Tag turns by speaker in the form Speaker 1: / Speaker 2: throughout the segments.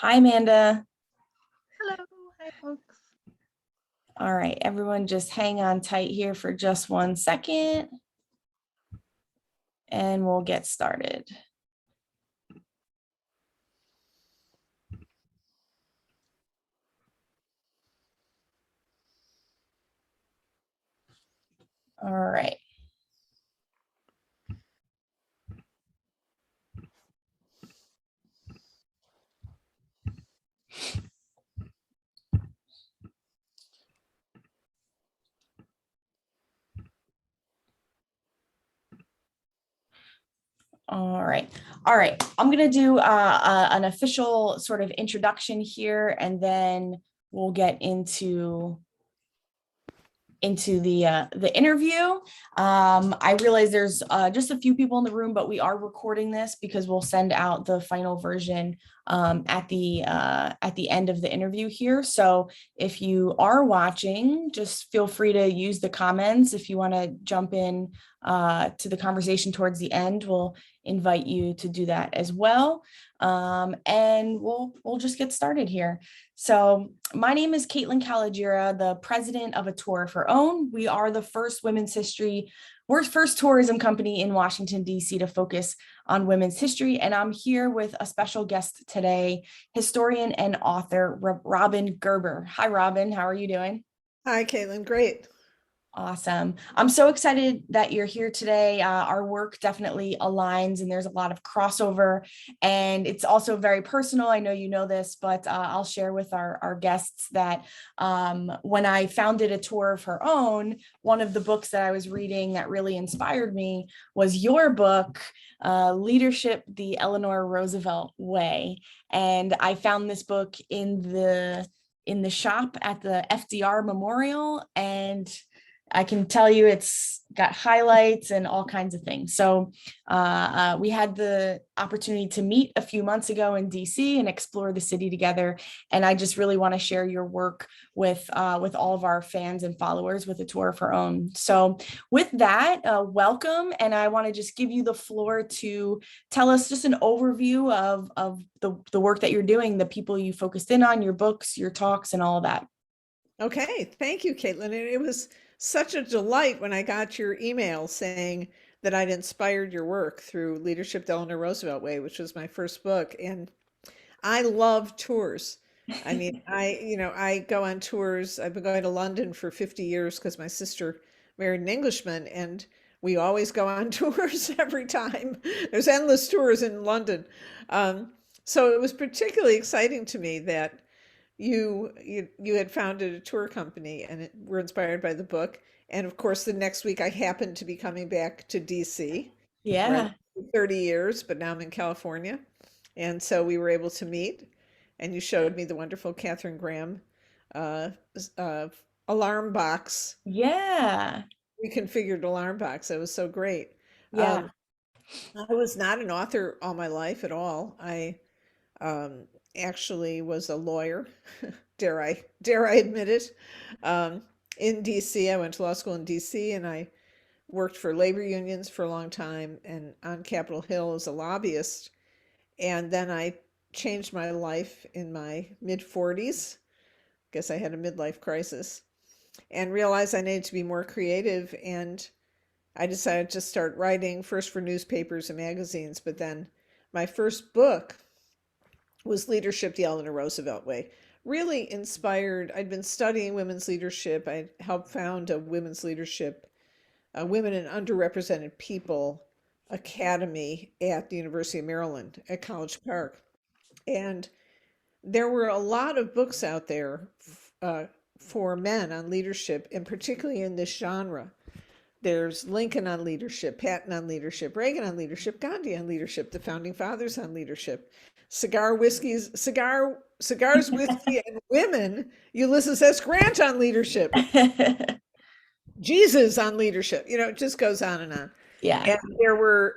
Speaker 1: Hi, Amanda.
Speaker 2: Hello, hi folks.
Speaker 1: All right, everyone just hang on tight here for just 1 second and we'll get started. All right. All right. All right. I'm going to do an official sort of introduction here, and then we'll get into the interview. I realize there's just a few people in the room, but we are recording this because we'll send out the final version at the end of the interview here. So if you are watching, just feel free to use the comments. If you want to jump in to the conversation towards the end, we'll invite you to do that as well. And we'll just get started here. So my name is Caitlin Caligira, the president of A Tour of Her Own. We are the first first tourism company in Washington, D.C. to focus on women's history. And I'm here with a special guest today, historian and author Robin Gerber. Hi, Robin. How are you doing?
Speaker 2: Hi, Caitlin. Great.
Speaker 1: Awesome. I'm so excited that you're here today. Our work definitely aligns and there's a lot of crossover, and it's also very personal. I know you know this, but I'll share with our guests that when I founded A Tour of Her Own, one of the books that I was reading that really inspired me was your book, Leadership, the Eleanor Roosevelt Way. And I found this book in the shop at the FDR Memorial, and I can tell you it's got highlights and all kinds of things. So we had the opportunity to meet a few months ago in DC and explore the city together. And I just really want to share your work with all of our fans and followers with A Tour of Her Own. So with that, welcome. And I want to just give you the floor to tell us just an overview of the work that you're doing, the people you focused in on, your books, your talks, and all of that.
Speaker 2: Okay. Thank you, Caitlin. And it was such a delight when I got your email saying that I'd inspired your work through Leadership the Eleanor Roosevelt Way, which was my first book. And I love tours. I mean, I go on tours. I've been going to London for 50 years because my sister married an Englishman, and we always go on tours every time. There's endless tours in London. So it was particularly exciting to me that you had founded a tour company and were inspired by the book. And of course, the next week I happened to be coming back to DC, where I lived
Speaker 1: Yeah.
Speaker 2: for 30 years, but now I'm in California. And so we were able to meet, and you showed me the wonderful Catherine Graham uh, uh, alarm box,
Speaker 1: Yeah.
Speaker 2: reconfigured alarm box. That was so great.
Speaker 1: Yeah.
Speaker 2: Um, I was not an author all my life at all. I um, actually was a lawyer, dare I admit it. Um, in DC, I went to law school in DC, and I worked for labor unions for a long time and on Capitol Hill as a lobbyist. And then I changed my life in my mid 40s. Guess I had a midlife crisis and realized I needed to be more creative. And I decided to start writing first for newspapers and magazines, but then my first book was Leadership the Eleanor Roosevelt Way. Really inspired. I'd been studying women's leadership. I helped found a women's leadership, women and underrepresented people academy at the University of Maryland at College Park. And there were a lot of books out there uh, for men on leadership, and particularly in this genre. There's Lincoln on leadership, Patton on leadership, Reagan on leadership, Gandhi on leadership, the founding fathers on leadership, cigars, whiskey, and women. Ulysses S. Grant on leadership, Jesus on leadership. It just goes on and on.
Speaker 1: Yeah.
Speaker 2: And there were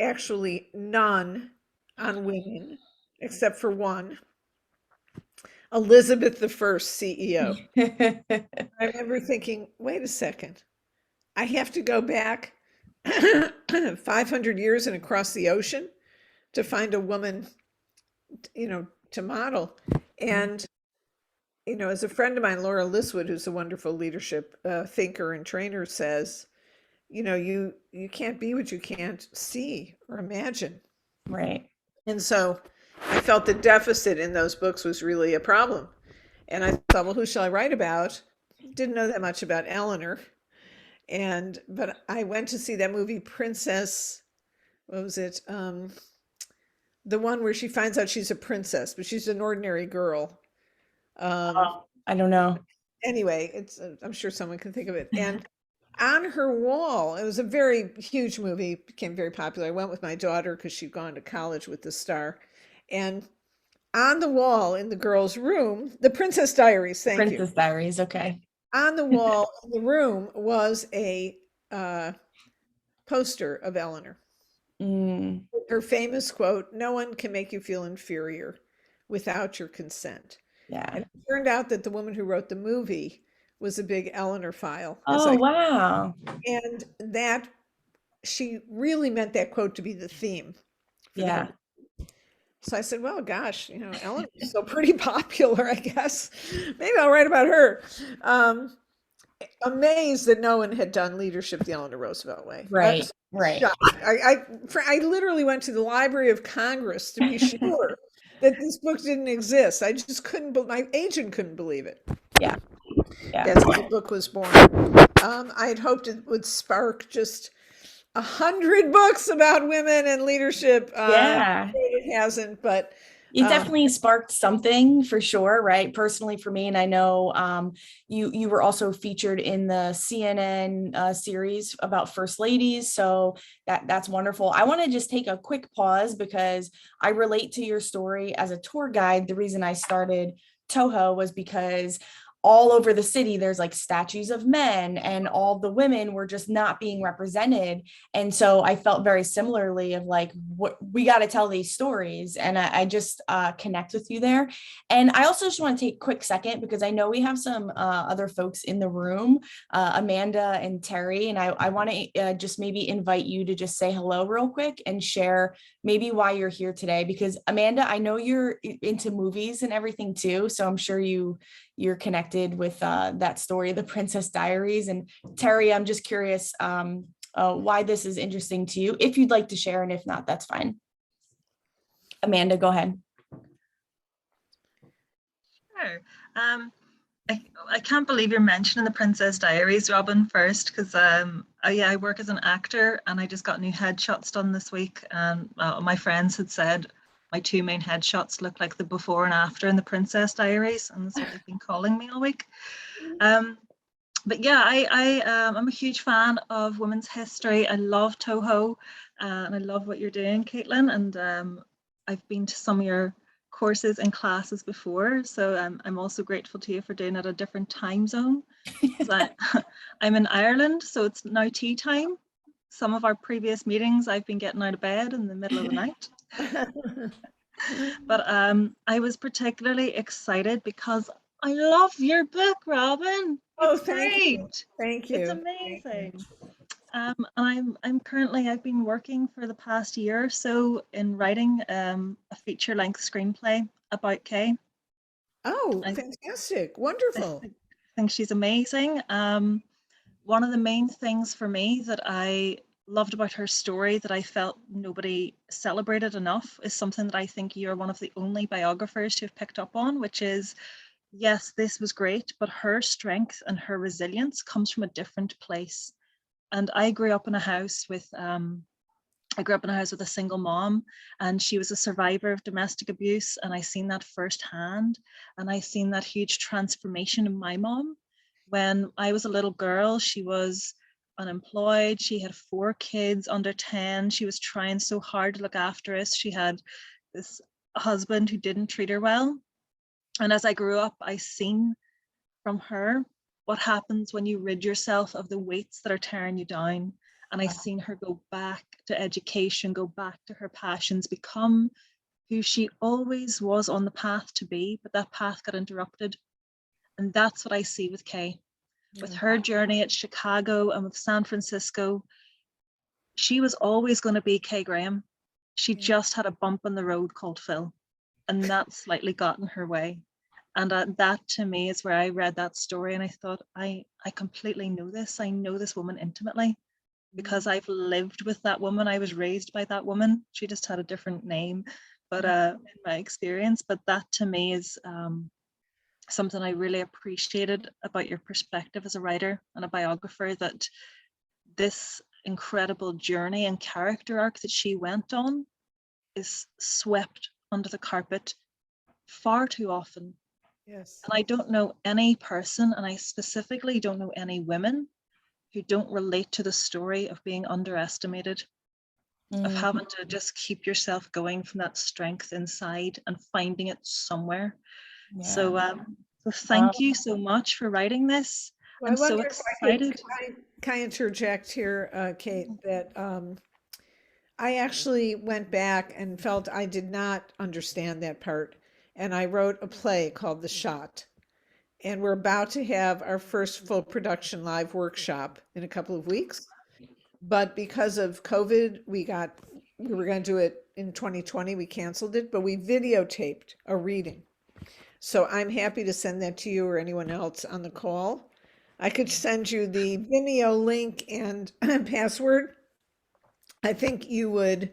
Speaker 2: actually none on women, except for one, Elizabeth the First, CEO. I remember thinking, wait a second, I have to go back 500 years and across the ocean to find a woman, to model. And, you know, as a friend of mine, Laura Liswood, who's a wonderful leadership thinker and trainer, says, you know, you can't be what you can't see or imagine.
Speaker 1: Right.
Speaker 2: And so I felt the deficit in those books was really a problem. And I thought, well, who shall I write about? Didn't know that much about Eleanor. But I went to see that movie Princess, what was it? The one where she finds out she's a princess, but she's an ordinary girl. Um,
Speaker 1: Oh, I don't know.
Speaker 2: anyway, it's I'm sure someone can think of it. And on her wall, it was a very huge movie, became very popular. I went with my daughter because she'd gone to college with the star. And on the wall in the girls' room, the Princess Diaries, thank you.
Speaker 1: Princess Diaries. Okay.
Speaker 2: On the wall in the room was a poster of Eleanor.
Speaker 1: Mm,
Speaker 2: Her famous quote, "No one can make you feel inferior without your consent."
Speaker 1: yeah.
Speaker 2: And it turned out that the woman who wrote the movie was a big Eleanor file,
Speaker 1: Oh, wow.
Speaker 2: and that she really meant that quote to be the theme for the
Speaker 1: Yeah.
Speaker 2: whole. So I said, well, gosh, you know, Ellen is so pretty popular, I guess. Maybe I'll write about her. Amazed that no one had done Leadership the Eleanor Roosevelt Way.
Speaker 1: Right. Right.
Speaker 2: Shocked. I literally went to the Library of Congress to be sure that this book didn't exist. I just couldn't, my agent couldn't believe it.
Speaker 1: Yeah. Yeah.
Speaker 2: That's how the book was born. I had hoped it would spark just 100 books about women and leadership.
Speaker 1: Yeah.
Speaker 2: It hasn't, but
Speaker 1: It definitely sparked something for sure, right? Personally for me, and I know you were also featured in the CNN series about first ladies, so that's wonderful. I want to just take a quick pause because I relate to your story as a tour guide. The reason I started Toho was because all over the city there's like statues of men and all the women were just not being represented, and so I felt very similarly of like, what we got to tell these stories, and I just connect with you there. And I also just want to take a quick second because I know we have some other folks in the room, Amanda and Terry, and I want to just maybe invite you to just say hello real quick and share maybe why you're here today, because Amanda, I know you're into movies and everything too, so I'm sure you're connected with that story, The Princess Diaries. And Terry, I'm just curious why this is interesting to you, if you'd like to share, and if not, that's fine. Amanda, go ahead.
Speaker 3: Sure. I can't believe you're mentioning The Princess Diaries, Robin, first, because I work as an actor and I just got new headshots done this week. And my friends had said my two main headshots look like the before and after in The Princess Diaries, and that's what they've been calling me all week. But yeah, I'm a huge fan of women's history. I love Toho, and I love what you're doing, Caitlin. And I've been to some of your courses and classes before, so I'm also grateful to you for doing it at a different time zone. I'm in Ireland, so it's now tea time. Some of our previous meetings, I've been getting out of bed in the middle of the night. But I was particularly excited because I love your book, Robin.
Speaker 2: Oh,
Speaker 3: It's
Speaker 2: thank
Speaker 3: great.
Speaker 2: you. Thank you.
Speaker 3: It's amazing. I've been working for the past year or so in writing a feature-length screenplay about Kay.
Speaker 2: Oh, fantastic. Wonderful.
Speaker 3: I think she's amazing. One of the main things for me that I loved about her story that I felt nobody celebrated enough is something that I think you're one of the only biographers to have picked up on, which is, yes, this was great, but her strength and her resilience comes from a different place. And I grew up in a house with a single mom, and she was a survivor of domestic abuse, and I seen that firsthand, and I seen that huge transformation in my mom. When I was a little girl, she was unemployed, she had 4 kids under 10, she was trying so hard to look after us, she had this husband who didn't treat her well, and as I grew up, I seen from her what happens when you rid yourself of the weights that are tearing you down. And I seen her go back to education, go back to her passions, become who she always was on the path to be, but that path got interrupted. And that's what I see with Kay. With her journey at Chicago and with San Francisco, she was always going to be Kay Graham. She just had a bump in the road called Phil. and that slightly got in her way. And that to me is where I read that story and I thought, I completely know this. I know this woman intimately because I've lived with that woman. I was raised by that woman. She just had a different name, but in my experience, but that to me is something I really appreciated about your perspective as a writer and a biographer, that this incredible journey and character arc that she went on is swept under the carpet far too often.
Speaker 2: Yes.
Speaker 3: And I don't know any person, and I specifically don't know any women who don't relate to the story of being underestimated, of having to just keep yourself going from that strength inside and finding it somewhere.
Speaker 1: Yeah.
Speaker 3: So thank you so much for writing this.
Speaker 2: Well,
Speaker 3: I'm
Speaker 2: I
Speaker 3: so
Speaker 2: wonder if I could,
Speaker 3: excited.
Speaker 2: can I interject here, Kate, that I actually went back and felt I did not understand that part. And I wrote a play called The Shot. And we're about to have our first full production live workshop in a couple of weeks. But because of COVID, we were going to do it in 2020. We canceled it, but we videotaped a reading. So I'm happy to send that to you or anyone else on the call. I could send you the Vimeo link and password. I think you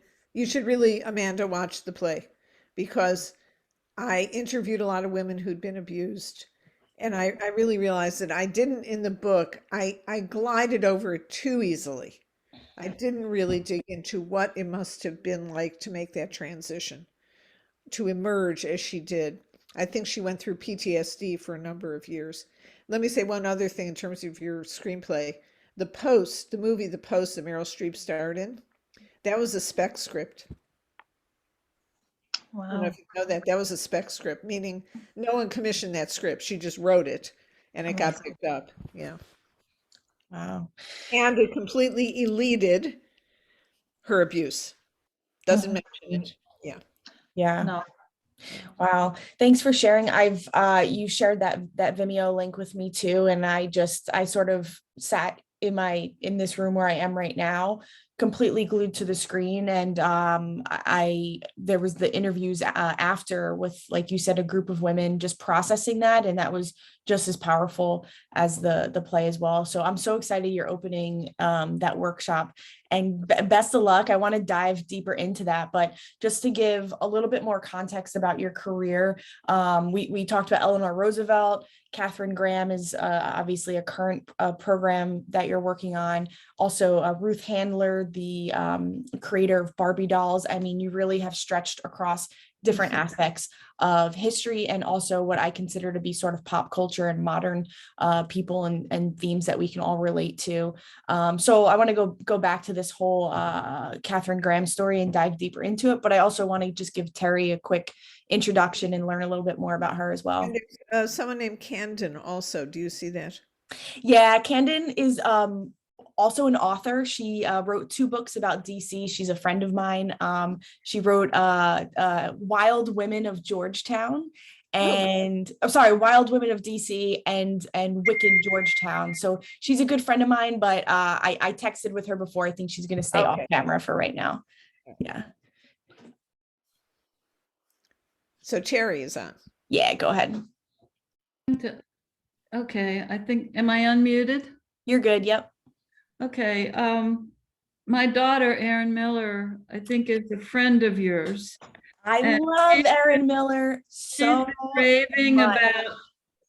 Speaker 2: should really, Amanda, watch the play, because I interviewed a lot of women who'd been abused. And I really realized that I didn't in the book, I glided over it too easily. I didn't really dig into what it must have been like to make that transition, to emerge as she did. I think she went through PTSD for a number of years. Let me say one other thing in terms of your screenplay. The Post, the movie The Post that Meryl Streep starred in, that was a spec script. I don't know
Speaker 3: Wow.
Speaker 2: if you know that. That was a spec script, meaning no one commissioned that script. She just wrote it and it got picked up. Yeah.
Speaker 1: Wow.
Speaker 2: And it completely eluded her abuse. Doesn't mention it. Yeah.
Speaker 1: Yeah.
Speaker 3: No.
Speaker 1: Wow. Thanks for sharing. You shared that Vimeo link with me too. And I sort of sat in this room where I am right now, completely glued to the screen. And there was the interviews after with, like you said, a group of women just processing that. And that was just as powerful as the play as well. So I'm so excited you're opening that workshop, and best of luck. I want to dive deeper into that, but just to give a little bit more context about your career, we talked about Eleanor Roosevelt. Katharine Graham is obviously a current program that you're working on. Also, Ruth Handler, the creator of Barbie dolls. I mean, you really have stretched across different aspects of history and also what I consider to be sort of pop culture and modern people and themes that we can all relate to. So I want to go back to this whole Katharine Graham story and dive deeper into it, but I also want to just give Terry a quick introduction and learn a little bit more about her as well.
Speaker 2: And there's someone named Camden also. Do you see that?
Speaker 1: Yeah, Camden is also an author. She wrote 2 books about DC. She's a friend of mine. She wrote Wild Women of Georgetown and Wild Women of DC and Wicked Georgetown. So she's a good friend of mine, but I texted with her before. I think she's going to stay off camera for right now. Yeah.
Speaker 2: So Terry is on.
Speaker 1: Yeah, go ahead.
Speaker 4: Okay, I think, am I unmuted?
Speaker 1: You're good. Yep.
Speaker 4: Okay, my daughter, Erin Miller, I think is a friend of yours.
Speaker 1: I
Speaker 4: And
Speaker 1: love Erin Miller so
Speaker 4: raving
Speaker 1: much.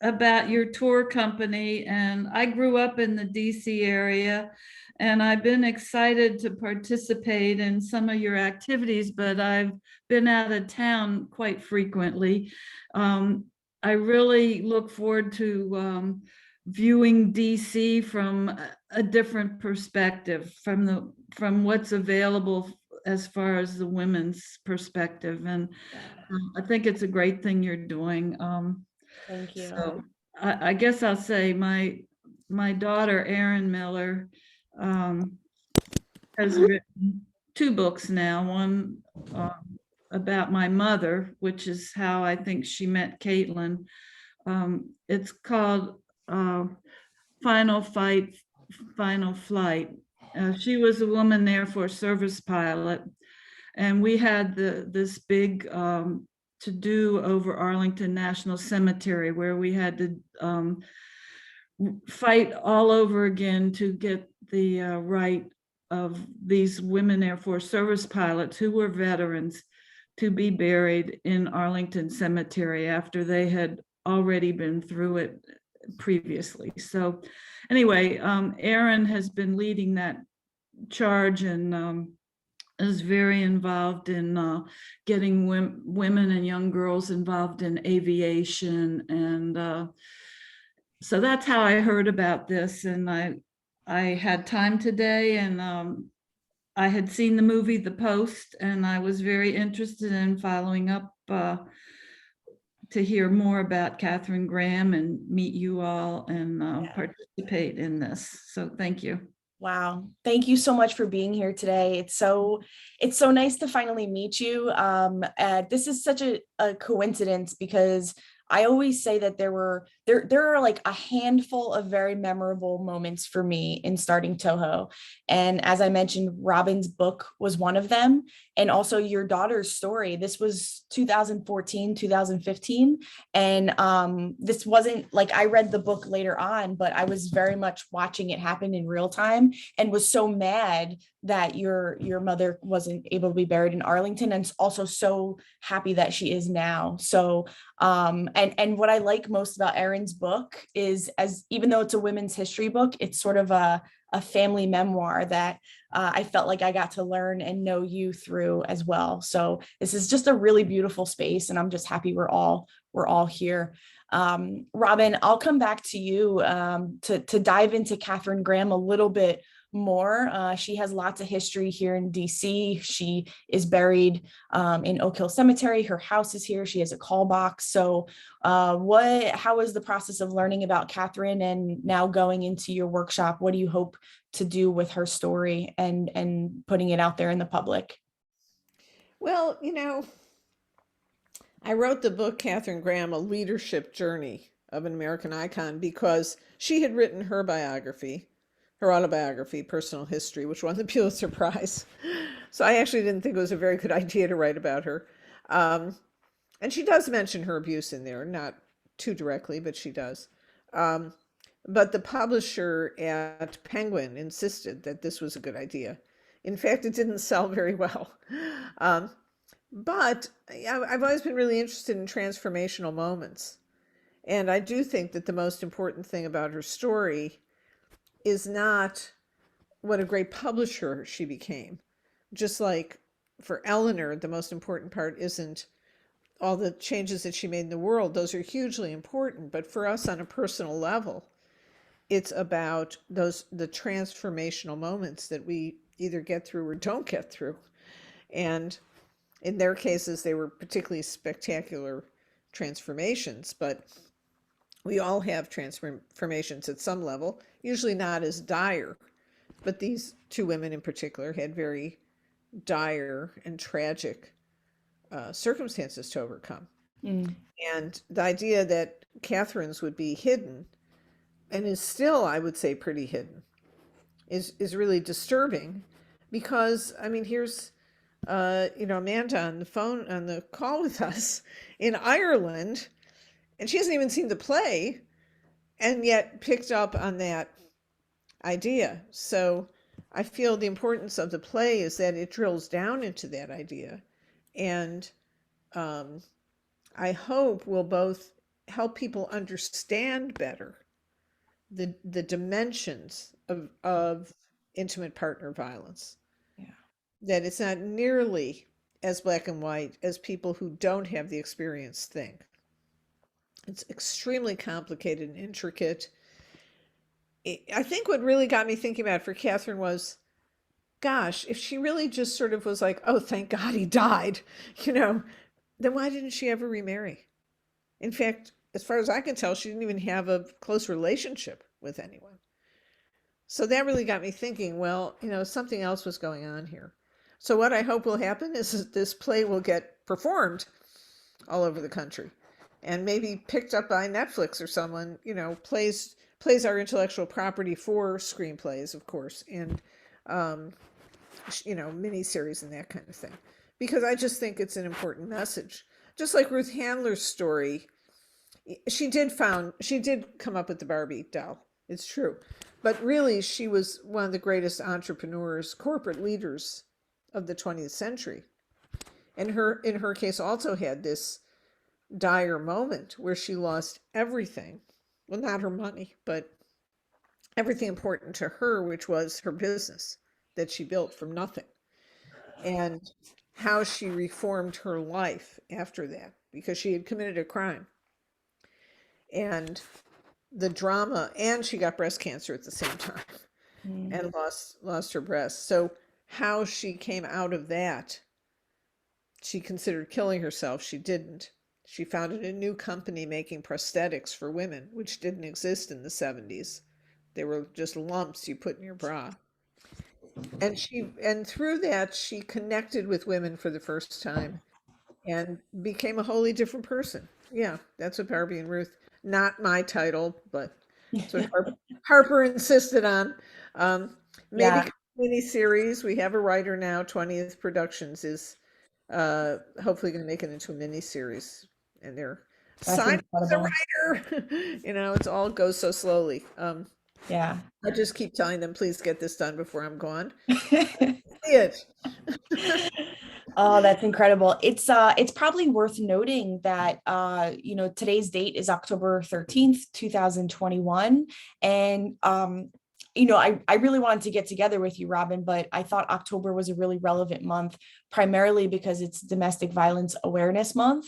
Speaker 4: about your tour company, and I grew up in the DC area, and I've been excited to participate in some of your activities, but I've been out of town quite frequently. I really look forward to viewing DC from a different perspective, from what's available as far as the women's perspective, and I think it's a great thing you're doing.
Speaker 1: Thank you.
Speaker 4: So I guess I'll say my daughter Erin Miller has written 2 books now. One about my mother, which is how I think she met Caitlin. It's called Final Fight, Final Flight. She was a woman Air Force service pilot, and we had this big to do over Arlington National Cemetery, where we had to fight all over again to get the right of these women Air Force service pilots who were veterans to be buried in Arlington Cemetery after they had already been through it previously. So anyway, Erin has been leading that charge and is very involved in getting women and young girls involved in aviation. And so that's how I heard about this. And I had time today, and I had seen the movie The Post, and I was very interested in following up to hear more about Catherine Graham and meet you all and participate in this. So thank you.
Speaker 1: Wow. Thank you so much for being here today. It's so nice to finally meet you. This is such a coincidence, because I always say that there are like a handful of very memorable moments for me in starting Toho. And as I mentioned, Robin's book was one of them. And also your daughter's story. This was 2014, 2015. And this wasn't like, I read the book later on, but I was very much watching it happen in real time and was so mad that your mother wasn't able to be buried in Arlington, and also so happy that she is now. So and what I like most about Erin's book is, as even though it's a women's history book, it's sort of a family memoir that I felt like I got to learn and know you through as well. So this is just a really beautiful space, and I'm just happy we're all here. Robin, I'll come back to you to dive into Catherine Graham a little bit more. She has lots of history here in DC. She is buried in Oak Hill Cemetery. Her house is here. She has a call box. So how was the process of learning about Catherine, and now going into your workshop? What do you hope to do with her story and putting it out there in the public?
Speaker 2: Well, I wrote the book, Catherine Graham, A Leadership Journey of an American Icon, because she had written her biography, her autobiography, Personal History, which won the Pulitzer Prize. So I actually didn't think it was a very good idea to write about her. And she does mention her abuse in there, not too directly, but she does. But the publisher at Penguin insisted that this was a good idea. In fact, it didn't sell very well. But I've always been really interested in transformational moments. And I do think that the most important thing about her story is not what a great publisher she became. Just like for Eleanor, the most important part isn't all the changes that she made in the world. Those are hugely important. But for us on a personal level, it's about the transformational moments that we either get through or don't get through. And in their cases, they were particularly spectacular transformations, but we all have transformations at some level, usually not as dire. But these two women in particular had very dire and tragic circumstances to overcome. Mm. And the idea that Catherine's would be hidden, and is still, I would say, pretty hidden, is really disturbing. Because, I mean, here's Amanda on the call with us in Ireland, and she hasn't even seen the play, and yet picked up on that idea. So I feel the importance of the play is that it drills down into that idea, and I hope will both help people understand better the dimensions of intimate partner violence. That it's not nearly as black and white as people who don't have the experience think. It's extremely complicated and intricate. I think what really got me thinking about it for Catherine was, gosh, if she really just sort of was like, oh, thank God he died, then why didn't she ever remarry? In fact, as far as I can tell, she didn't even have a close relationship with anyone. So that really got me thinking, well, something else was going on here. So what I hope will happen is this play will get performed all over the country, and maybe picked up by Netflix or someone, plays our intellectual property for screenplays, of course, and, miniseries and that kind of thing. Because I just think it's an important message. just like Ruth Handler's story, she did come up with the Barbie doll. It's true. But really, she was one of the greatest entrepreneurs, corporate leaders of the 20th century. And in her case, also had this dire moment where she lost everything. Well, not her money, but everything important to her, which was her business that she built from nothing. And how she reformed her life after that, because she had committed a crime. And the drama, and she got breast cancer at the same time and lost her breast. So how she came out of that, she considered killing herself. She didn't. She founded a new company making prosthetics for women, which didn't exist in the 70s. They were just lumps you put in your bra. And through that, she connected with women for the first time and became a wholly different person. Yeah, that's what Barbie and Ruth, not my title, but that's what Harper insisted on. Maybe
Speaker 1: Yeah,
Speaker 2: mini series. We have a writer now. 20th Productions is hopefully going to make it into a mini series, and they're
Speaker 1: that's
Speaker 2: signing the
Speaker 1: incredible.
Speaker 2: writer. It's all goes so slowly.
Speaker 1: Yeah.
Speaker 2: I just keep telling them, please get this done before I'm gone. It.
Speaker 1: Oh, that's incredible. It's probably worth noting that today's date is October 13th, 2021. And I really wanted to get together with you, Robin, but I thought October was a really relevant month, primarily because it's Domestic Violence Awareness Month.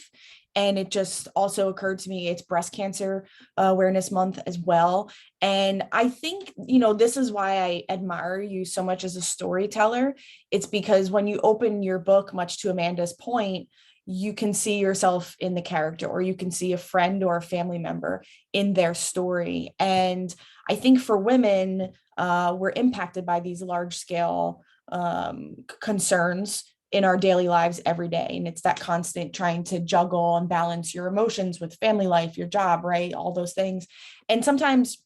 Speaker 1: And it just also occurred to me it's Breast Cancer Awareness Month as well. And I think, this is why I admire you so much as a storyteller. It's because when you open your book, much to Amanda's point, you can see yourself in the character, or you can see a friend or a family member in their story. And I think for women, we're impacted by these large scale concerns in our daily lives every day. And it's that constant trying to juggle and balance your emotions with family life, your job, right? All those things. And sometimes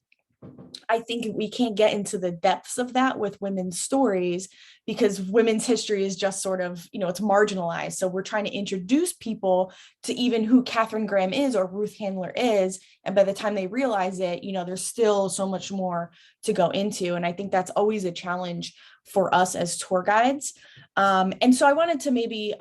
Speaker 1: I think we can't get into the depths of that with women's stories, because women's history is just sort of, it's marginalized. So we're trying to introduce people to even who Katharine Graham is or Ruth Handler is. And by the time they realize it, there's still so much more to go into. And I think that's always a challenge for us as tour guides. And so I wanted to maybe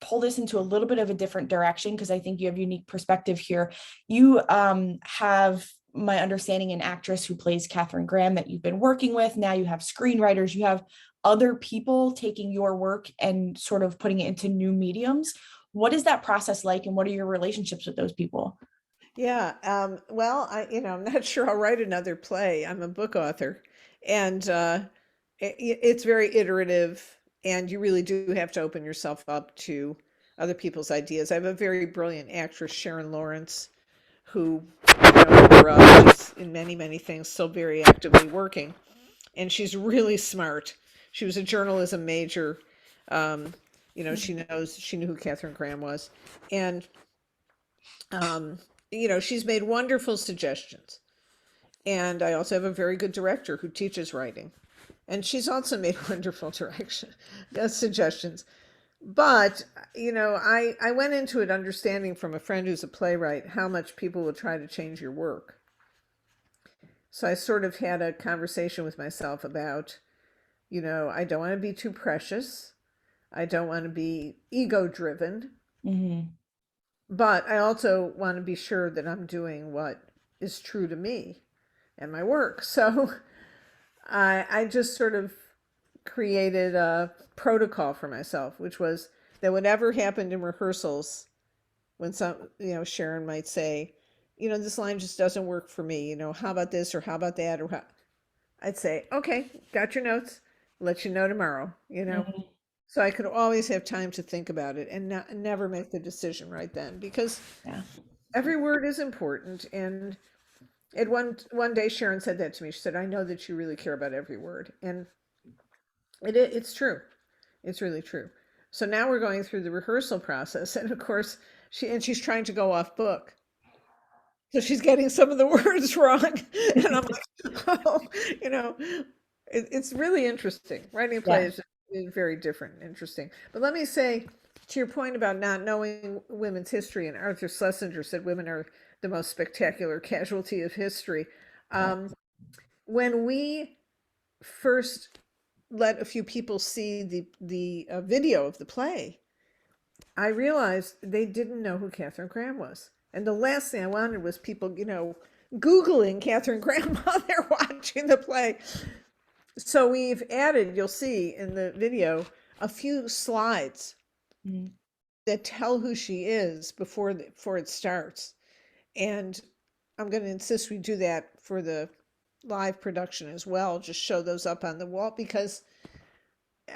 Speaker 1: pull this into a little bit of a different direction, because I think you have unique perspective here. You have, my understanding, an actress who plays Katharine Graham that you've been working with. Now you have screenwriters, you have other people taking your work and sort of putting it into new mediums. What is that process like, and what are your relationships with those people?
Speaker 2: Yeah. Well, I'm not sure I'll write another play. I'm a book author, and it's very iterative, and you really do have to open yourself up to other people's ideas. I have a very brilliant actress, Sharon Lawrence, who is in many, many things still very actively working, and she's really smart. She was a journalism major. She knew who Katharine Graham was, and she's made wonderful suggestions. And I also have a very good director who teaches writing, and she's also made wonderful suggestions. But I went into it understanding from a friend who's a playwright how much people will try to change your work. So I sort of had a conversation with myself about, I don't want to be too precious. I don't want to be ego driven.
Speaker 1: Mm-hmm.
Speaker 2: But I also want to be sure that I'm doing what is true to me and my work. So I just sort of created a protocol for myself, which was that whatever happened in rehearsals, when Sharon might say, this line just doesn't work for me, how about this, or how about that, or I'd say, okay, got your notes, let you know tomorrow,
Speaker 1: Mm-hmm.
Speaker 2: So I could always have time to think about it and never make the decision right then, because
Speaker 1: Yeah.
Speaker 2: every word is important. And one day Sharon said that to me. She said, I know that you really care about every word. And it's true. It's really true. So now we're going through the rehearsal process. And of course, she's trying to go off book. So she's getting some of the words wrong. And I'm like, oh, it's really interesting. Writing a play
Speaker 1: Yeah.
Speaker 2: is very different and interesting. But let me say, to your point about not knowing women's history, and Arthur Schlesinger said women are the most spectacular casualty of history. When we first let a few people see the video of the play, I realized they didn't know who Catherine Graham was. And the last thing I wanted was people, Googling Catherine Graham while they're watching the play. So we've added, you'll see in the video, a few slides that tell who she is before it starts. And I'm going to insist we do that for the live production as well. Just show those up on the wall, because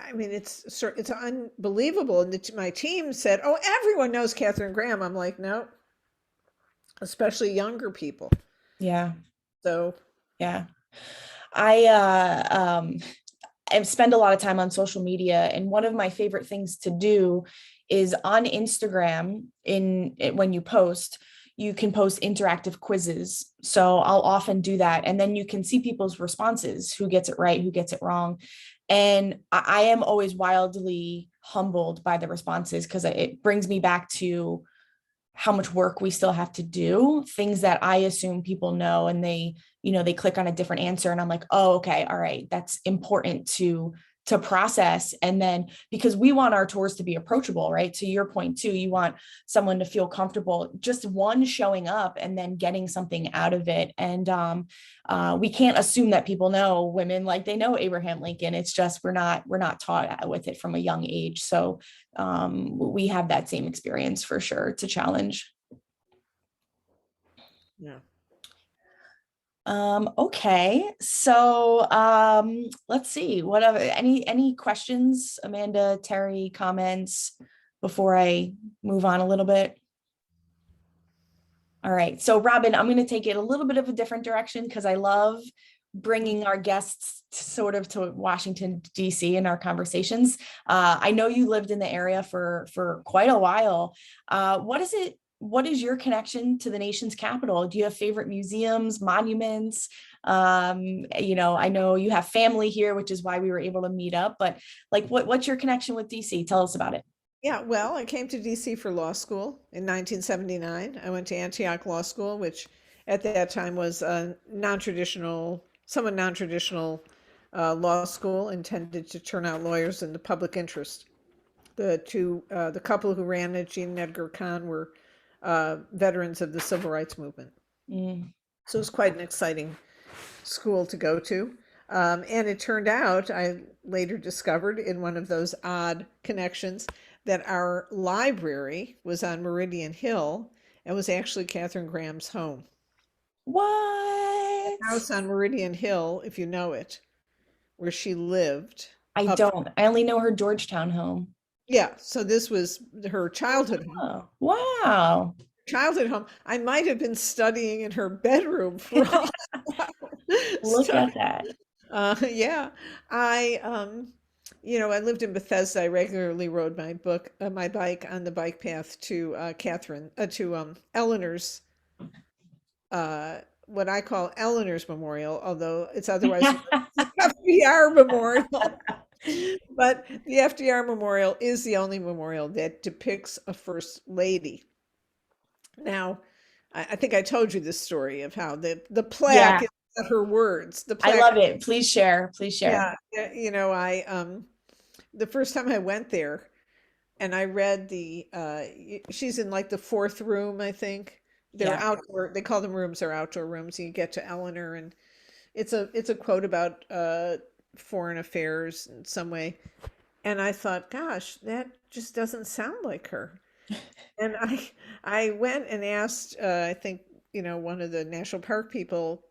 Speaker 2: I mean, it's unbelievable. And my team said, "Oh, everyone knows Catherine Graham." I'm like, no, especially younger people.
Speaker 1: Yeah.
Speaker 2: So
Speaker 1: yeah, I spend a lot of time on social media, and one of my favorite things to do is on Instagram. When you post, you can post interactive quizzes. So I'll often do that, and then you can see people's responses, who gets it right, who gets it wrong. And I am always wildly humbled by the responses, because it brings me back to how much work we still have to do, things that I assume people know, and they click on a different answer, and I'm like, oh, okay, all right, that's important to process. And then, because we want our tours to be approachable, right? To your point too, you want someone to feel comfortable just showing up and then getting something out of it. And we can't assume that people know women like they know Abraham Lincoln. It's just we're not taught with it from a young age. So we have that same experience for sure to challenge.
Speaker 2: yeah.
Speaker 1: Okay, so let's see. What other any questions, Amanda, Terry, comments before I move on a little bit? All right, so Robin, I'm going to take it a little bit of a different direction, because I love bringing our guests to Washington, D.C. in our conversations. I know you lived in the area for quite a while. What is your connection to the nation's capital? Do you have favorite museums, monuments? I know you have family here, which is why we were able to meet up, but like, what's your connection with DC? Tell us about it.
Speaker 2: Yeah, well, I came to DC for law school in 1979. I went to Antioch Law School, which at that time was a somewhat non-traditional law school intended to turn out lawyers in the public interest. The couple who ran it, Jean and Edgar Kahn, were veterans of the Civil Rights Movement. So it was quite an exciting school to go to. And it turned out, I later discovered in one of those odd connections, that our library was on Meridian Hill and was actually Catherine Graham's home.
Speaker 1: What?
Speaker 2: The house on Meridian Hill, if you know it, where she lived.
Speaker 1: I don't. I only know her Georgetown home.
Speaker 2: Yeah, so this was her childhood home.
Speaker 1: Oh, wow.
Speaker 2: Childhood home. I might have been studying in her bedroom for all
Speaker 1: Look at that.
Speaker 2: Yeah, I I lived in Bethesda. I regularly rode my bike on the bike path to Eleanor's, what I call Eleanor's Memorial, although it's otherwise FDR Memorial. But the FDR Memorial is the only memorial that depicts a first lady. Now, I think I told you this story of how the plaque is not her words. The plaque,
Speaker 1: I love it. Please share. Please share.
Speaker 2: Yeah, the first time I went there, and I read she's in like the fourth room, I think. They're outdoor. They call them rooms. They're outdoor rooms. And you get to Eleanor, and it's a quote about foreign affairs in some way. And I thought, gosh, that just doesn't sound like her. And I went and asked, I think, one of the national park people,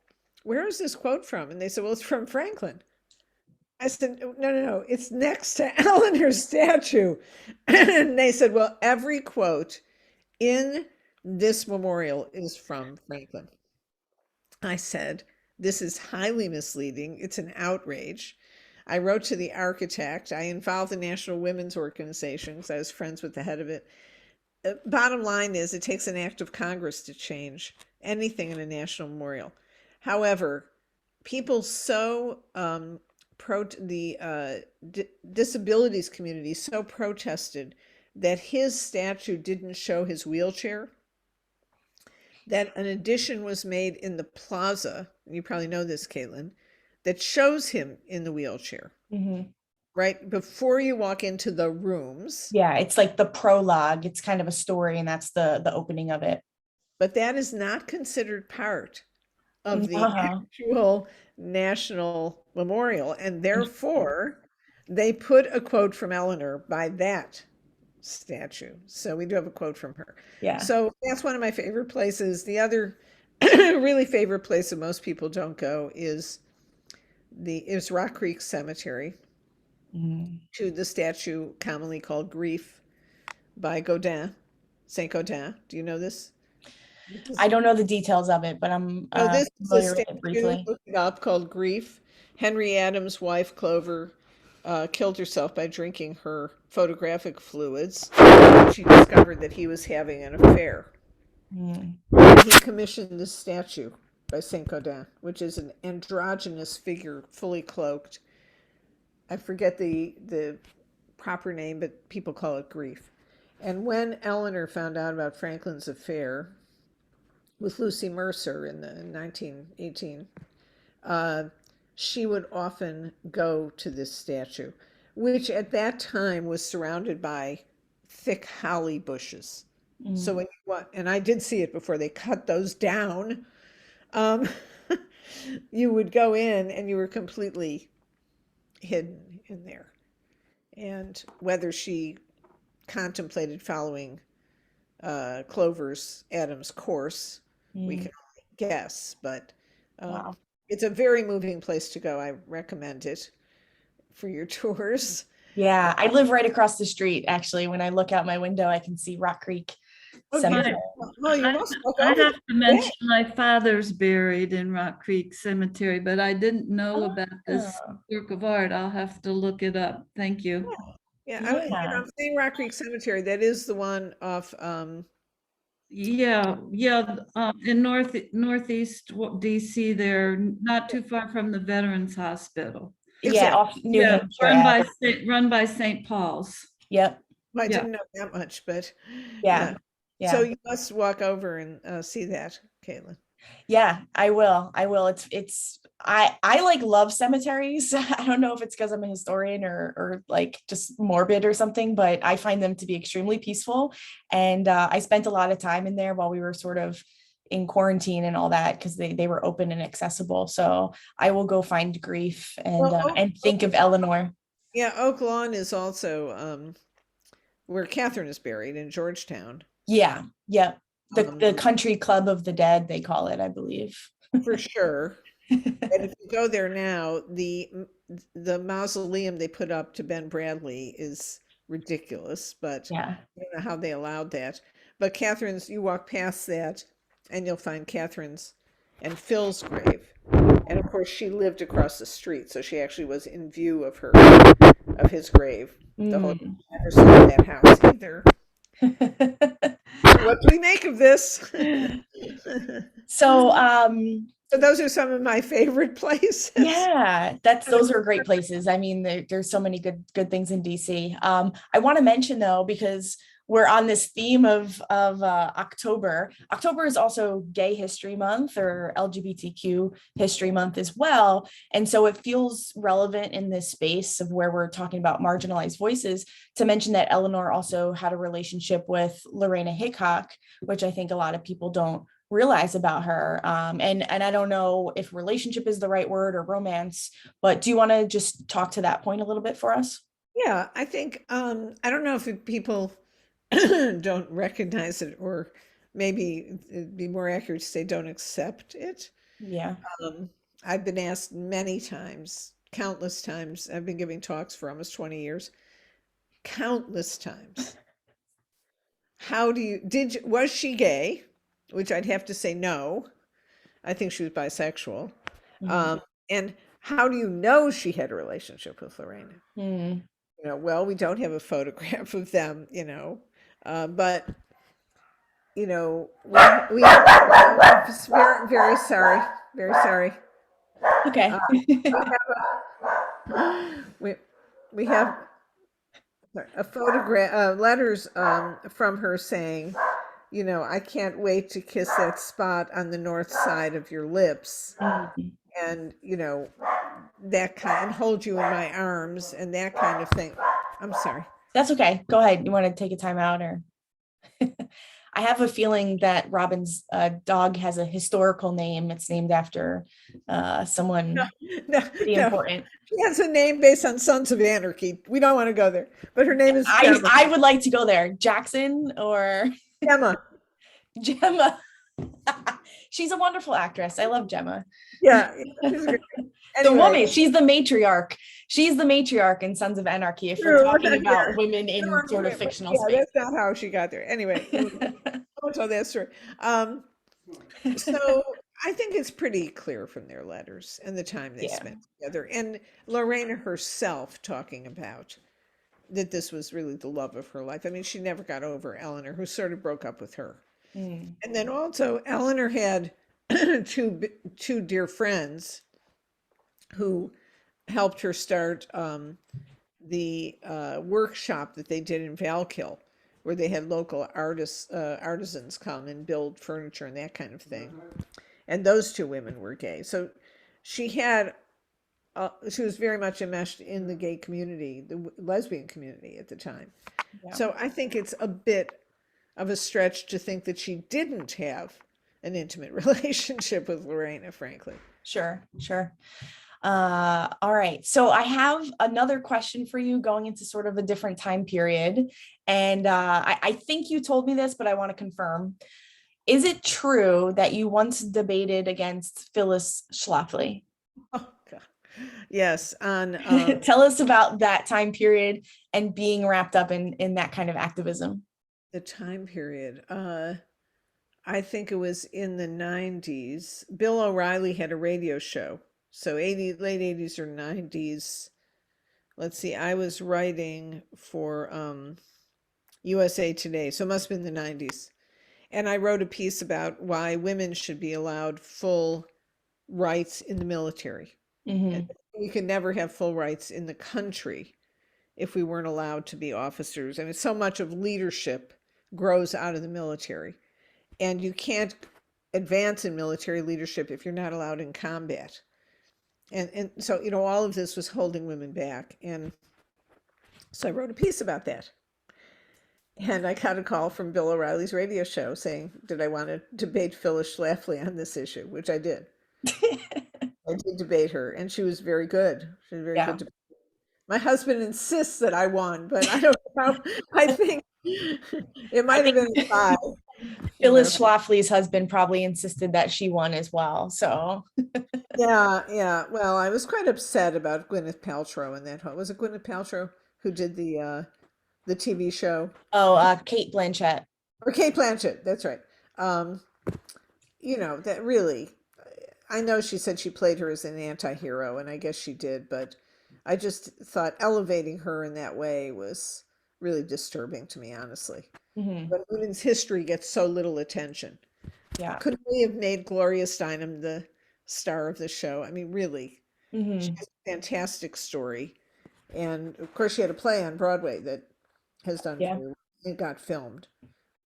Speaker 2: where is this quote from? And they said, well, it's from Franklin. I said, no, it's next to Eleanor's statue. And they said, well, every quote in this memorial is from Franklin. I said, this is highly misleading. It's an outrage. I wrote to the architect. I involved the National Women's Organization because I was friends with the head of it. Bottom line is, it takes an act of Congress to change anything in a national memorial. However, people the disabilities community so protested that his statue didn't show his wheelchair, that an addition was made in the plaza, and you probably know this, Caitlin, that shows him in the wheelchair,
Speaker 1: Mhm.
Speaker 2: right before you walk into the rooms.
Speaker 1: Yeah, it's like the prologue. It's kind of a story, and that's the opening of it.
Speaker 2: But that is not considered part of the
Speaker 1: Uh-huh.
Speaker 2: actual National Memorial. And therefore, they put a quote from Eleanor by that statue. So we do have a quote from her.
Speaker 1: Yeah.
Speaker 2: So that's one of my favorite places. The other really favorite place that most people don't go is Rock Creek Cemetery,
Speaker 1: Mhm.
Speaker 2: to the statue commonly called Grief by Godin, Saint Godin. Do you know this?
Speaker 1: I don't know the details of it, but I'm
Speaker 2: So this is a
Speaker 1: familiar with it
Speaker 2: statue,
Speaker 1: briefly.
Speaker 2: look it up, called Grief. Henry Adams' wife, Clover, killed herself by drinking her photographic fluids. She discovered that he was having an affair.
Speaker 1: Mm.
Speaker 2: He commissioned this statue by Saint Gaudin, which is an androgynous figure, fully cloaked. I forget the proper name, but people call it Grief. And when Eleanor found out about Franklin's affair with Lucy Mercer in 1918, she would often go to this statue, which at that time was surrounded by thick holly bushes. So when and I did see it before they cut those down, you would go in and you were completely hidden in there. And whether she contemplated following Clover's Adams course, we can only guess, but
Speaker 1: Wow.
Speaker 2: it's a very moving place to go. I recommend it for your tours.
Speaker 1: Yeah, I live right across the street. Actually, when I look out my window, I can see Rock Creek Cemetery.
Speaker 2: Well, you must look
Speaker 4: I
Speaker 2: over
Speaker 4: have to mention my father's buried in Rock Creek Cemetery, but I didn't know about this work of art. I'll have to look it up. Thank you.
Speaker 2: Yeah,
Speaker 1: Yeah.
Speaker 2: I'm saying Rock Creek Cemetery. That is the one off.
Speaker 4: Yeah, in northeast DC, there, not too far from the Veterans Hospital.
Speaker 1: Yeah, off New
Speaker 4: Yeah,
Speaker 1: Hampshire.
Speaker 4: run by St. Paul's.
Speaker 1: Yep.
Speaker 2: I
Speaker 4: Yeah.
Speaker 2: didn't know that much, but
Speaker 1: Yeah.
Speaker 2: So
Speaker 1: Yeah.
Speaker 2: you must walk over and see that, Caitlin.
Speaker 1: Yeah, I will. I like love cemeteries. I don't know if it's because I'm a historian or like just morbid or something, but I find them to be extremely peaceful. And I spent a lot of time in there while we were sort of in quarantine and all that because they were open and accessible. So I will go find Grief and think of Eleanor.
Speaker 2: Yeah, Oak Lawn is also where Catherine is buried in Georgetown.
Speaker 1: Yeah. Yeah. The Country Club of the Dead, they call it, I believe.
Speaker 2: For sure. And if you go there now, the mausoleum they put up to Ben Bradley is ridiculous, but
Speaker 1: Yeah.
Speaker 2: I don't know how they allowed that. But Catherine's, you walk past that and you'll find Catherine's and Phil's grave. And of course she lived across the street, so she actually was in view of his grave. The whole never saw that house either. What do we make of this?
Speaker 1: So
Speaker 2: those are some of my favorite places.
Speaker 1: Yeah, those are great places. I mean, there's so many good things in DC. I want to mention though, because we're on this theme of October. October is also Gay History Month or LGBTQ History Month as well. And so it feels relevant in this space of where we're talking about marginalized voices to mention that Eleanor also had a relationship with Lorena Hickok, which I think a lot of people don't realize about her. And I don't know if relationship is the right word or romance, but do you want to just talk to that point a little bit for us?
Speaker 2: Yeah, I think, I don't know if people don't recognize it, or maybe it'd be more accurate to say don't accept it.
Speaker 1: Yeah.
Speaker 2: I've been asked many times, countless times. I've been giving talks for almost 20 years, countless times. Was she gay? Which I'd have to say no. I think she was bisexual. And how do you know she had a relationship with Lorena? Well, we don't have a photograph of them, but we very sorry.
Speaker 1: Okay.
Speaker 2: We have a photograph, letters from her saying, you know, I can't wait to kiss that spot on the north side of your lips.
Speaker 1: Mhm.
Speaker 2: And, you know, that kind, and hold you in my arms and that kind of thing. I'm sorry.
Speaker 1: That's okay. Go ahead. You want to take a time out or? I have a feeling that Robin's dog has a historical name. It's named after someone
Speaker 2: No,
Speaker 1: pretty
Speaker 2: no.
Speaker 1: important.
Speaker 2: She has a name based on Sons of Anarchy. We don't want to go there. But her name is Gemma.
Speaker 1: I would like to go there. Jackson or
Speaker 2: Gemma.
Speaker 1: Gemma. She's a wonderful actress. I love Gemma.
Speaker 2: Yeah, she's great.
Speaker 1: The
Speaker 2: Anyway,
Speaker 1: woman, she's the matriarch. She's the matriarch in Sons of Anarchy. If we're
Speaker 2: true.
Speaker 1: talking about
Speaker 2: Yeah.
Speaker 1: women in
Speaker 2: No,
Speaker 1: sort of
Speaker 2: yeah,
Speaker 1: fictional
Speaker 2: yeah,
Speaker 1: space.
Speaker 2: that's not how she got there. Anyway, I'll tell that story. So I think it's pretty clear from their letters and the time they
Speaker 1: Yeah.
Speaker 2: spent together, and Lorena herself talking about that this was really the love of her life. I mean, she never got over Eleanor, who sort of broke up with her.
Speaker 1: Mm.
Speaker 2: And then also Eleanor had two dear friends who helped her start the workshop that they did in Valkill, where they had local artisans come and build furniture and that kind of thing. And those two women were gay. So she had, she was very much enmeshed in the gay community, the lesbian community at the time.
Speaker 1: Yeah.
Speaker 2: So I think it's a bit of a stretch to think that she didn't have an intimate relationship with Lorena, frankly.
Speaker 1: Sure, sure. All right. So I have another question for you going into sort of a different time period. And I think you told me this, but I want to confirm. Is it true that you once debated against Phyllis Schlafly?
Speaker 2: Oh, God. Yes. On
Speaker 1: Tell us about that time period and being wrapped up in that kind of activism.
Speaker 2: the time period. I think it was in the 90s. Bill O'Reilly had a radio show. So late 80s or 90s. Let's see, I was writing for USA Today, so it must have been the 90s. And I wrote a piece about why women should be allowed full rights in the military.
Speaker 1: Mhm.
Speaker 2: And we could never have full rights in the country if we weren't allowed to be officers. I mean, so much of leadership grows out of the military. And you can't advance in military leadership if you're not allowed in combat. And so, you know, all of this was holding women back. And so I wrote a piece about that. And I got a call from Bill O'Reilly's radio show saying, did I want to debate Phyllis Schlafly on this issue, which I did. I did debate her, and she was very good. She was very
Speaker 1: Yeah.
Speaker 2: good to My husband insists that I won, but I don't know. I think it might have been a tie.
Speaker 1: Phyllis Schlafly's husband probably insisted that she won as well. So
Speaker 2: Yeah. Well, I was quite upset about Gwyneth Paltrow and that. Was it Gwyneth Paltrow who did the TV show?
Speaker 1: Kate Blanchett.
Speaker 2: Or Kate Blanchett, that's right. You know, that really, I know she said she played her as an anti-hero, and I guess she did, but I just thought elevating her in that way was really disturbing to me, honestly.
Speaker 1: Mhm.
Speaker 2: When women's history gets so little attention.
Speaker 1: Yeah.
Speaker 2: Couldn't we have made Gloria Steinem the star of the show? I mean, really, she
Speaker 1: Mhm.
Speaker 2: has a fantastic story. And of course, she had a play on Broadway that has done
Speaker 1: Yeah.
Speaker 2: very well. It got filmed.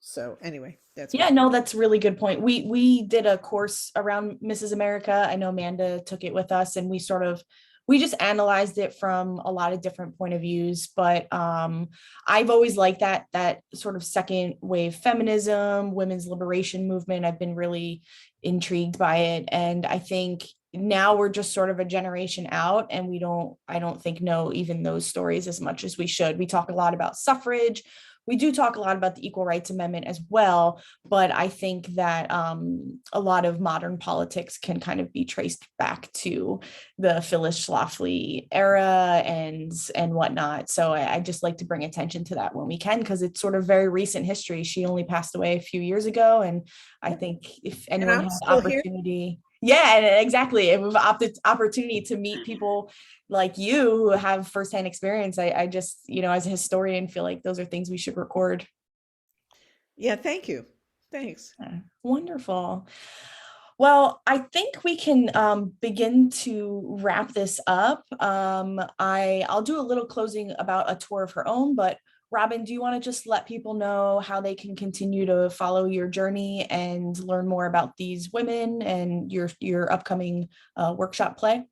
Speaker 2: So anyway, that's
Speaker 1: Yeah, no, that's a really good point. We did a course around Mrs. America. I know Amanda took it with us, and we just analyzed it from a lot of different point of views. But I've always liked that sort of second wave feminism, women's liberation movement. I've been really intrigued by it, and I think now we're just sort of a generation out, and I don't think know even those stories as much as we should. We talk a lot about suffrage. We do talk a lot about the Equal Rights Amendment as well, but I think that a lot of modern politics can kind of be traced back to the Phyllis Schlafly era and whatnot. So I just like to bring attention to that when we can, because it's sort of very recent history. She only passed away a few years ago, and I think if anyone has opportunity, yeah, exactly. If we've opportunity to meet people like you who have firsthand experience, I just, as a historian, feel like those are things we should record.
Speaker 2: Yeah, thank you. Thanks.
Speaker 1: Wonderful. Well, I think we can begin to wrap this up. I'll do a little closing about a tour of her own, but Robin, do you want to just let people know how they can continue to follow your journey and learn more about these women and your upcoming workshop play?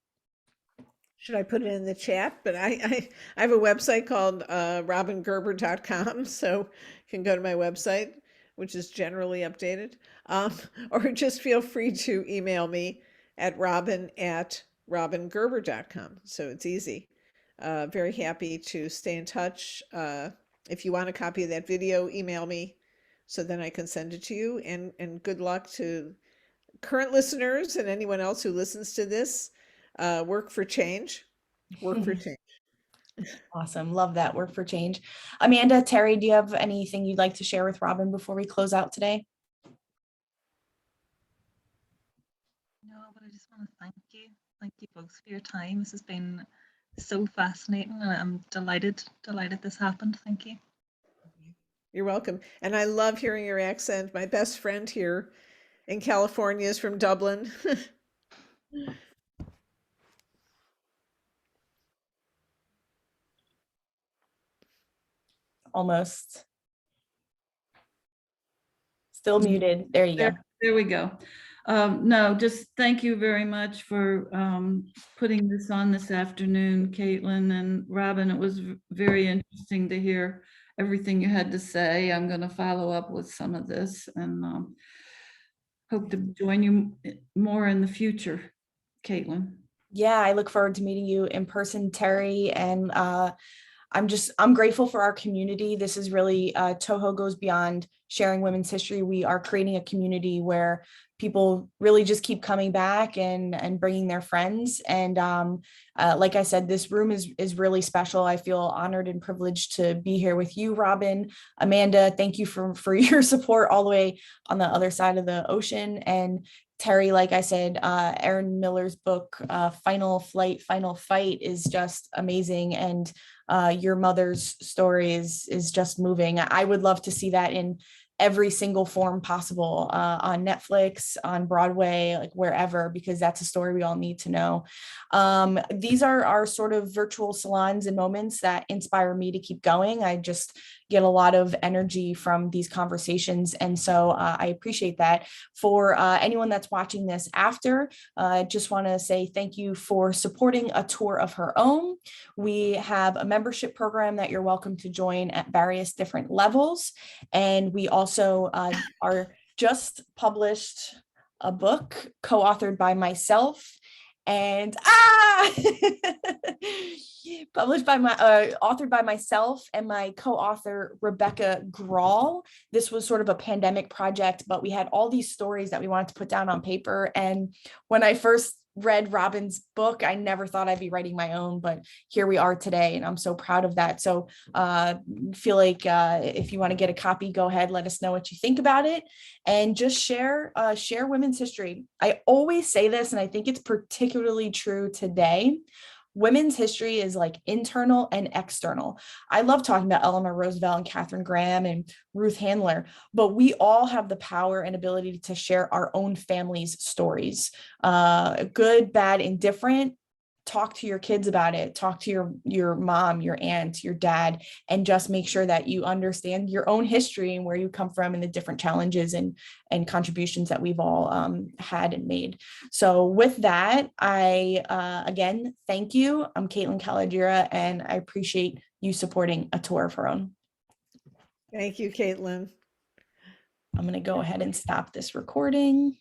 Speaker 2: Should I put it in the chat? But I have a website called robingerber.com, so you can go to my website, which is generally updated. Or just feel free to email me at robin@robingerber.com. So it's easy. Very happy to stay in touch. If you want a copy of that video, email me so then I can send it to you. And good luck to current listeners and anyone else who listens to this. Work for change. Work for change.
Speaker 1: Awesome. Love that. Work for change. Amanda, Terry, do you have anything you'd like to share with Robin before we close out today?
Speaker 3: No, but I just want to thank you. Thank you both for your time. This has been so fascinating, and I'm delighted this happened. Thank you.
Speaker 2: You're welcome. And I love hearing your accent. My best friend here in California is from Dublin.
Speaker 1: Almost. Still muted. There you go.
Speaker 4: There we go. No, just thank you very much for putting this on this afternoon, Caitlin and Robin. It was very interesting to hear everything you had to say. I'm going to follow up with some of this and hope to join you more in the future, Caitlin.
Speaker 1: Yeah, I look forward to meeting you in person, Terry. And I'm grateful for our community. This is really, Toho goes beyond sharing women's history. We are creating a community where people really just keep coming back and bringing their friends. And like I said, this room is really special. I feel honored and privileged to be here with you, Robin. Amanda, thank you for your support all the way on the other side of the ocean. And Terry, like I said, Erin Miller's book, Final Flight, Final Fight is just amazing. And your mother's story is just moving. I would love to see that in every single form possible, on Netflix, on Broadway, like wherever, because that's a story we all need to know. These are our sort of virtual salons and moments that inspire me to keep going. I just get a lot of energy from these conversations. And so I appreciate that. For anyone that's watching this after, I just want to say thank you for supporting a tour of her own. We have a membership program that you're welcome to join at various different levels. And we also are just published a book co-authored by myself and published by my authored by myself and my co-author Rebecca Grawl. This was sort of a pandemic project, but we had all these stories that we wanted to put down on paper. And when I first read Robin's book, I never thought I'd be writing my own, but here we are today, and I'm so proud of that. So feel like if you want to get a copy, go ahead, let us know what you think about it, and just share women's history. I always say this, and I think it's particularly true today. Women's history is like internal and external. I love talking about Eleanor Roosevelt and Katharine Graham and Ruth Handler, but we all have the power and ability to share our own family's stories, good, bad, indifferent. Talk to your kids about it. Talk to your mom, your aunt, your dad, and just make sure that you understand your own history and where you come from and the different challenges and contributions that we've all had and made. So with that, I again, thank you. I'm Caitlin Calagira, and I appreciate you supporting a tour of her own.
Speaker 2: Thank you, Caitlin.
Speaker 1: I'm going to go ahead and stop this recording.